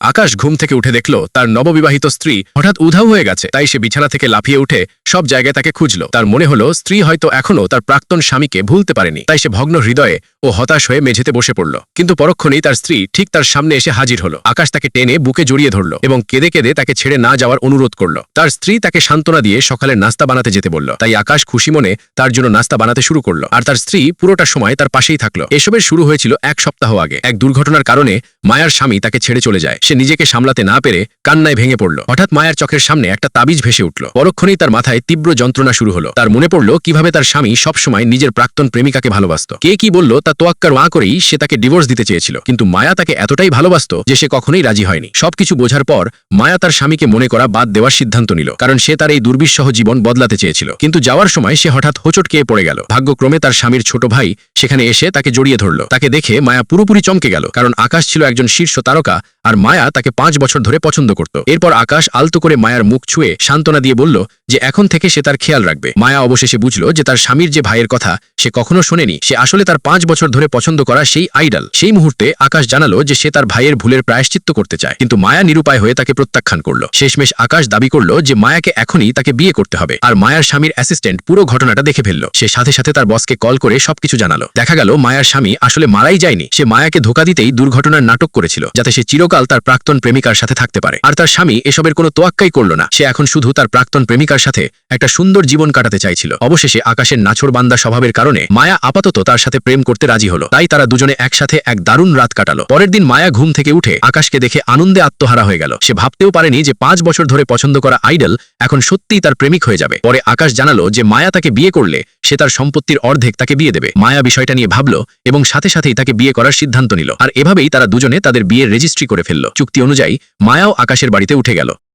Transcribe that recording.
আকাশ ঘুম থেকে উঠে দেখল তার নববিবাহিত স্ত্রী হঠাৎ উধাও হয়ে গেছে। তাই সে বিছানা থেকে লাফিয়ে উঠে সব জায়গায় তাকে খুঁজল। তার মনে হলো স্ত্রী হয়তো এখনো তার প্রাক্তন স্বামীকে ভুলতে পারেনি। তাই সে ভগ্ন হৃদয়ে ও হতাশ হয়ে মেঝেতে বসে পড়ল। কিন্তু পরক্ষণেই তার স্ত্রী ঠিক তার সামনে এসে হাজির হলো। আকাশ তাকে টেনে বুকে জড়িয়ে ধরল এবং কেঁদে কেঁদে তাকে ছেড়ে না যাওয়ার অনুরোধ করল। তার স্ত্রী তাকে সান্ত্বনা দিয়ে সকালের নাস্তা বানাতে যেতে বলল। তাই আকাশ খুশি মনে তার জন্য নাস্তা বানাতে শুরু করল। আর তার স্ত্রী পুরোটা সময় তার পাশেই থাকলো। এসবের শুরু হয়েছিল এক সপ্তাহ আগে। এক দুর্ঘটনার কারণে মায়ার স্বামী তাকে ছেড়ে চলে যায়। সে নিজেকে সামলাতে না পেরে কান্নায় ভেঙে পড়ল। হঠাৎ মায়ার চোখের সামনে একটা তাবিজ ভেসে উঠল। পরক্ষণেই তার মাথায় তীব্র যন্ত্রণা শুরু হলো। তার মনে পড়ল কিভাবে তার স্বামী সবসময় নিজের প্রাক্তন প্রেমিকাকে ভালোবাসত। কে কি বলল তা তোয়াক্কার ওয়া করেই সে তাকে ডিভোর্স দিতে চেয়েছিল। কিন্তু মায়া তাকে এতটাই ভালোবাসত যে সে কখনোই রাজি হয়নি। সবকিছু বোঝার পর মায়া তার স্বামীকে মনে করা বাদ দেওয়ার সিদ্ধান্ত নিল, কারণ সে তার এই দুর্বিষহ জীবন বদলাতে চেয়েছিল। কিন্তু যাওয়ার সময় সে হঠাৎ হোঁচট খেয়ে পড়ে গেল। ভাগ্যক্রমে তার স্বামীর ছোট ভাই সেখানে এসে তাকে জড়িয়ে ধরল। তাকে দেখে মায়া পুরোপুরি চমকে গেল, কারণ আকাশ ছিল একজন শীর্ষ তারকা আর মায়া তাকে 5 বছর ধরে পছন্দ করত। এরপর আকাশ আলতো করে মায়ার মুখ ছুঁয়ে সান্ত্বনা দিয়ে বলল যে এখন থেকে সে তার খেয়াল রাখবে। মায়া অবশেষে বুঝল যে তার স্বামীর যে ভাইয়ের কথা সে কখনো শোনেনি, সে আসলে তার 5 বছর ধরে পছন্দ করা সেই আইডল। সেই মুহূর্তে আকাশ জানালো যে সে তার ভাইয়ের ভুলের প্রায়শ্চিত্ত করতে চায়, কিন্তু মায়া নিরুপায় হয়ে তাকে প্রত্যাখ্যান করল। শেষমেশ আকাশ দাবি করল যে মায়াকে এখনই তাকে বিয়ে করতে হবে। আর মায়ার স্বামীর অ্যাসিস্ট্যান্ট পুরো ঘটনাটা দেখে ফেলল। সে সাথে সাথে তার বসকে কল করে সবকিছু জানালো। দেখা গেল মায়ার স্বামী আসলে মারাই যায়নি, সে মায়াকে ধোঁকা দিতেই দুর্ঘটনার নাটক করেছিল, যাতে সে চিরকাল তার প্রাক্তন প্রেমিকার সাথে থাকতে পারে। আর তার স্বামী এসবের কোনো তোয়াক্কাই করল না। সে এখন শুধু তার প্রাক্তন প্রেমিকার সাথে একটা সুন্দর জীবন কাটাতে চাইছিল। অবশেষে আকাশের নাছোড়বান্দা স্বভাবের কারণে মায়া আপাতত তার সাথে প্রেম করতে রাজি হলো। তাই তারা দুজনে একসাথে এক দারুণ রাত কাটালো। পরের দিন মায়া ঘুম থেকে উঠে আকাশকে দেখে আনন্দে আত্মহারা হয়ে গেল। সে ভাবতেও পারেনি যে 5 বছর ধরে পছন্দ করা আইডল এখন সত্যিই তার প্রেমিক হয়ে যাবে। পরে আকাশ জানালো যে মায়া তাকে বিয়ে করলে সে তার সম্পত্তির অর্ধেক তাকে বিয়ে দেবে। মায়া বিষয়টা নিয়ে ভাবলো এবং সাথে সাথেই তাকে বিয়ে করার সিদ্ধান্ত নিল। আর এভাবেই তারা দুজনে তাদের বিয়ের রেজিস্ট্রি করে ফেলল। চুক্তি অনুযায়ী মায়াও আকাশের বাড়িতে উঠে গেল।